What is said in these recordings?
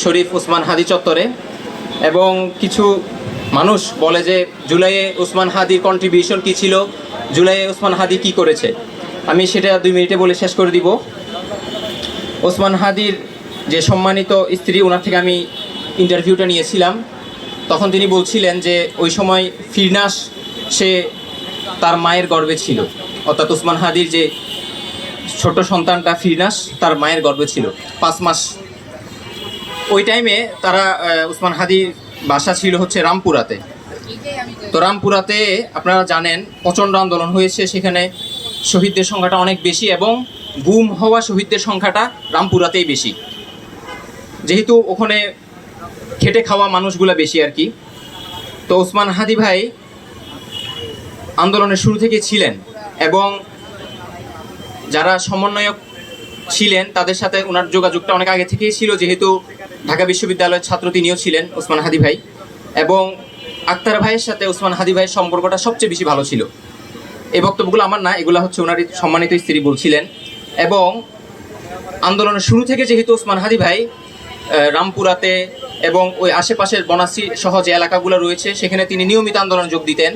শরীফ ওসমান হাদি চত্বরে। এবং কিছু মানুষ বলে যে জুলাইয়ে ওসমান হাদির কন্ট্রিবিউশন কী ছিল, জুলাইয়ে ওসমান হাদি কি করেছে। আমি সেটা 2 মিনিটে বলে শেষ করে দিব। ওসমান হাদির যে সম্মানিত স্ত্রী, ওনার থেকে আমি ইন্টারভিউটা নিয়েছিলাম। তখন তিনি বলছিলেন যে ওই সময় ফিরনাস সে তার মায়ের গর্ভে ছিল, অর্থাৎ ওসমান হাদির যে ছোট সন্তানটা ফিরনাস তার মায়ের গর্ভে ছিল 5 মাস। ওই টাইমে তারা ওসমান হাদির বাসা ছিল হচ্ছে রামপুরাতে। তো রামপুরাতে আপনারা জানেন প্রচণ্ড আন্দোলন হয়েছে, সেখানে শহীদদের সংখ্যাটা অনেক বেশি এবং গুম হওয়া শহীদদের সংখ্যাটা রামপুরাতেই বেশি, যেহেতু ওখানে খেটে খাওয়া মানুষগুলা বেশি আর কি। তো ওসমান হাদি ভাই আন্দোলনের শুরু থেকে ছিলেন এবং যারা সমন্বয়ক ছিলেন তাদের সাথে ওনার যোগাযোগটা অনেক আগে থেকেই ছিল, যেহেতু ঢাকা বিশ্ববিদ্যালয়ের ছাত্র তিনিও ছিলেন ওসমান হাদি ভাই। এবং আক্তার ভাইয়ের সাথে ওসমান হাদি ভাইয়ের সম্পর্কটা সবচেয়ে বেশি ভালো ছিল। এই বক্তব্যগুলো আমার না, এগুলো হচ্ছে ওনার সম্মানিত স্ত্রী বলছিলেন। এবং আন্দোলনের শুরু থেকে যেহেতু ওসমান হাদি ভাই রামপুরাতে এবং ওই আশেপাশের বনাশ্রী সহ যে এলাকাগুলো রয়েছে সেখানে তিনি নিয়মিত আন্দোলনে যোগ দিতেন।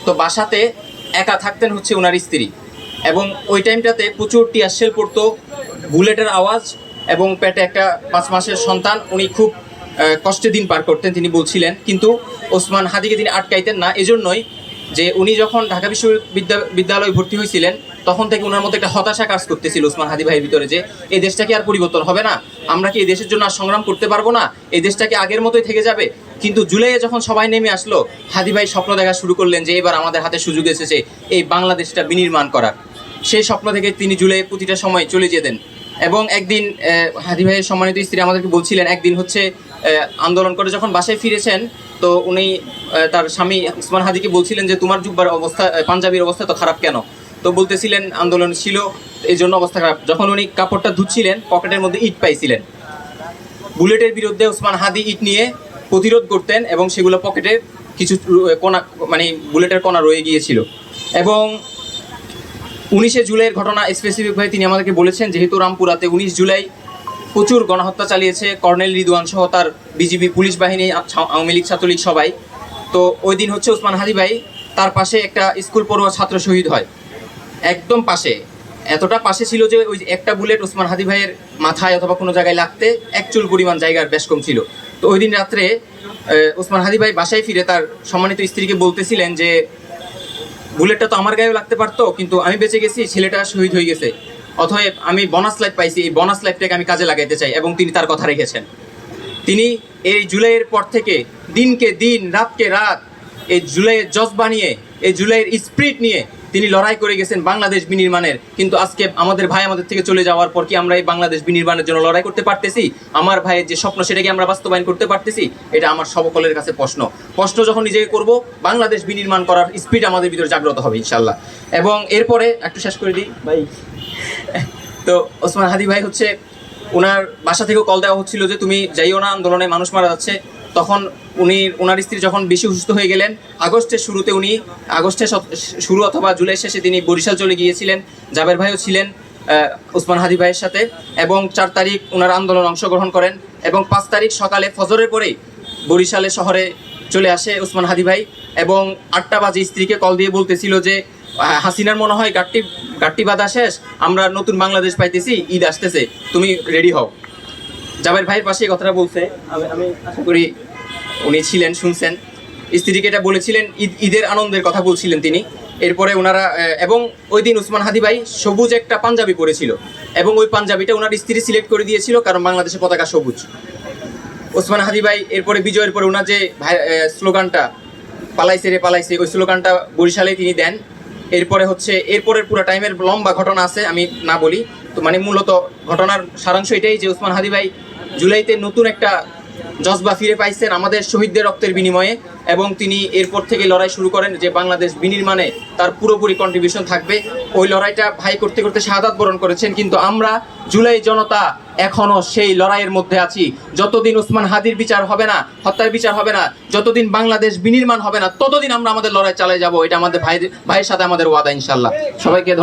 তো বাসাতে একা থাকতেন হচ্ছে ওনার স্ত্রী, এবং ওই টাইমটাতে প্রচুর টিয়ার শেল পড়তো, বুলেটের আওয়াজ এবং পেটে একটা 5 মাসের সন্তান। উনি খুব কষ্টে দিন পার করতেন তিনি বলছিলেন, কিন্তু ওসমান হাদিকে তিনি আটকাইতেন না। এজন্যই যে উনি যখন ঢাকা বিশ্ববিদ্যালয়ে ভর্তি হয়েছিলেন তখন থেকে ওনার মধ্যে একটা হতাশা কাজ করতেছিল ওসমান হাদি ভাইয়ের ভিতরে, যে এই দেশটা কি আর পরিবর্তন হবে না, আমরা কি এই দেশের জন্য আর সংগ্রাম করতে পারবো না, এই দেশটা কি আগের মতোই থেকে যাবে। কিন্তু জুলাইয়ে যখন সবাই নেমে আসলো, হাদি ভাই স্বপ্ন দেখা শুরু করলেন যে এবার আমাদের হাতে সুযোগ এসেছে এই বাংলাদেশটা বিনির্মাণ করার। সেই স্বপ্ন থেকে তিনি জুলাইয়ের প্রতিটা সময় চলে যেতেন। এবং একদিন হাদি ভাইয়ের সম্মানিত স্ত্রী আমাদেরকে বলছিলেন, একদিন হচ্ছে আন্দোলন করে যখন বাসায় ফিরেছেন তো উনি তার স্বামী ওসমান হাদিকে বলছিলেন যে তোমার জুব্বার অবস্থা, পাঞ্জাবির অবস্থা তো খারাপ কেন। তো বলতেছিলেন আন্দোলন ছিল এই জন্য অবস্থা খারাপ। যখন উনি কাপড়টা ধুচ্ছিলেন পকেটের মধ্যে ইট পাইছিলেন। বুলেটের বিরুদ্ধে ওসমান হাদি ইট নিয়ে প্রতিরোধ করতেন এবং সেগুলো পকেটে কিছু কোনা, মানে বুলেটের কোনা রয়ে গিয়েছিল। এবং 19শে জুলাইয়ের ঘটনা স্পেসিফিকভাবে তিনি আমাদেরকে বলেছেন, যেহেতু রামপুরাতে 19 জুলাই প্রচুর গণহত্যা চালিয়েছে কর্নেল রিদওয়ান সহ তার বিজিবি পুলিশ বাহিনী, আওয়ামী লীগ ছাত্রলীগ সবাই। তো ওই দিন হচ্ছে ওসমান হাদি ভাই তার পাশে একটা স্কুল পড়ুয়া ছাত্র শহীদ হয়, একদম পাশে। এতটা পাশে ছিল যে ওই একটা বুলেট ওসমান হাদি ভাইয়ের মাথায় অথবা কোনো জায়গায় লাগতে 1 চুল পরিমাণ জায়গার বেশ কম ছিল। তো ওই দিন রাত্রে ওসমান হাদি ভাই বাসায় ফিরে তার সম্মানিত স্ত্রীকে বলতেছিলেন যে বুলেটটা তো আমার গায়েও লাগতে পারতো, কিন্তু আমি বেঁচে গেছি, ছেলেটা শহীদ হয়ে গেছে, অতএব আমি বোনাস লাইফ পাইছি, এই বোনাস লাইফটাকে আমি কাজে লাগাইতে চাই। এবং তিনি তার কথা রেখেছেন। তিনি এই জুলাইয়ের পর থেকে দিনকে দিন, রাতকে রাত এই জুলাইয়ের জজবা নিয়ে, এই জুলাইয়ের স্পিরিট নিয়ে তিনি লড়াই করে গেছেন বাংলাদেশ বিনির্মাণের। কিন্তু আজকে আমাদের ভাই আমাদের থেকে চলে যাওয়ার পর কি আমরা এই বাংলাদেশ বিনির্মাণের জন্য লড়াই করতে পারতেছি? আমার ভাইয়ের যে স্বপ্ন সেটাকে আমরা বাস্তবায়ন করতে পারতেছি? এটা আমার সকলের কাছে প্রশ্ন যখন নিজেকে করব, বাংলাদেশ বিনির্মাণ করার স্পিরিট আমাদের ভিতরে জাগ্রত হবে ইনশাল্লাহ। এবং এরপরে একটু শেষ করে দিই ভাই। তো ওসমান হাদি ভাই হচ্ছে ওনার বাসা থেকেও কল দেওয়া হচ্ছিল যে তুমি যাইও না, আন্দোলনে মানুষ মারা যাচ্ছে। তখন ওনার স্ত্রী যখন বেশি অসুস্থ হয়ে গেলেন, আগস্টের শুরু অথবা জুলাই শেষে তিনি বরিশাল চলে গিয়েছিলেন। জাবের ভাইও ছিলেন ওসমান হাদি ভাইয়ের সাথে। এবং 4 তারিখ ওনার আন্দোলন অংশগ্রহণ করেন এবং 5 তারিখ সকালে ফজরের পরেই বরিশালে শহরে চলে আসে ওসমান হাদি ভাই। এবং 8টা বাজে স্ত্রীকে কল দিয়ে বলতেছিল যে হাসিনার মনে হয় গাট্টি বাঁধা শেষ, আমরা নতুন বাংলাদেশ পাইতেছি, ঈদ আসতেছে, তুমি রেডি হও। জাবের ভাইয়ের পাশে এই কথাটা বলছে, আমি আশা করি উনি ছিলেন, শুনছেন। স্ত্রীকে এটা বলেছিলেন, ঈদের আনন্দের কথা বলছিলেন তিনি। এরপরে ওনারা, এবং ওই দিন ওসমান হাদি ভাই সবুজ একটা পাঞ্জাবি পরেছিল এবং ওই পাঞ্জাবিটা ওনার স্ত্রী সিলেক্ট করে দিয়েছিল, কারণ বাংলাদেশের পতাকা সবুজ। ওসমান হাদি ভাই এরপরে বিজয়ের পরে ওনার যে স্লোগানটা পালাইছে রে পালাইছে, ওই স্লোগানটা বরিশালে তিনি দেন। এরপরের পুরো টাইমের লম্বা ঘটনা আছে, আমি না বলি। তো মানে মূলত ঘটনার সারাংশ এটাই যে ওসমান হাদি ভাই জুলাইতে নতুন একটা জজবা ফিরে পাইছেন আমাদের শহীদদের রক্তের বিনিময়ে। এবং তিনি এরপর থেকে লড়াই শুরু করেন যে বাংলাদেশ বিনির্মাণে তার পুরোপুরি কন্ট্রিবিউশন থাকবে। ওই লড়াইটা ভাই করতে করতে শাহাদাত বরণ করেছেন, কিন্তু আমরা জুলাই জনতা এখনও সেই লড়াইয়ের মধ্যে আছি। যতদিন ওসমান হাদির বিচার হবে না, হত্যার বিচার হবে না, যতদিন বাংলাদেশ বিনির্মাণ হবে না, ততদিন আমরা আমাদের লড়াই চালিয়ে যাব। এটা আমাদের ভাইয়ের সাথে আমাদের ওয়াদা ইনশাল্লাহ। সবাইকে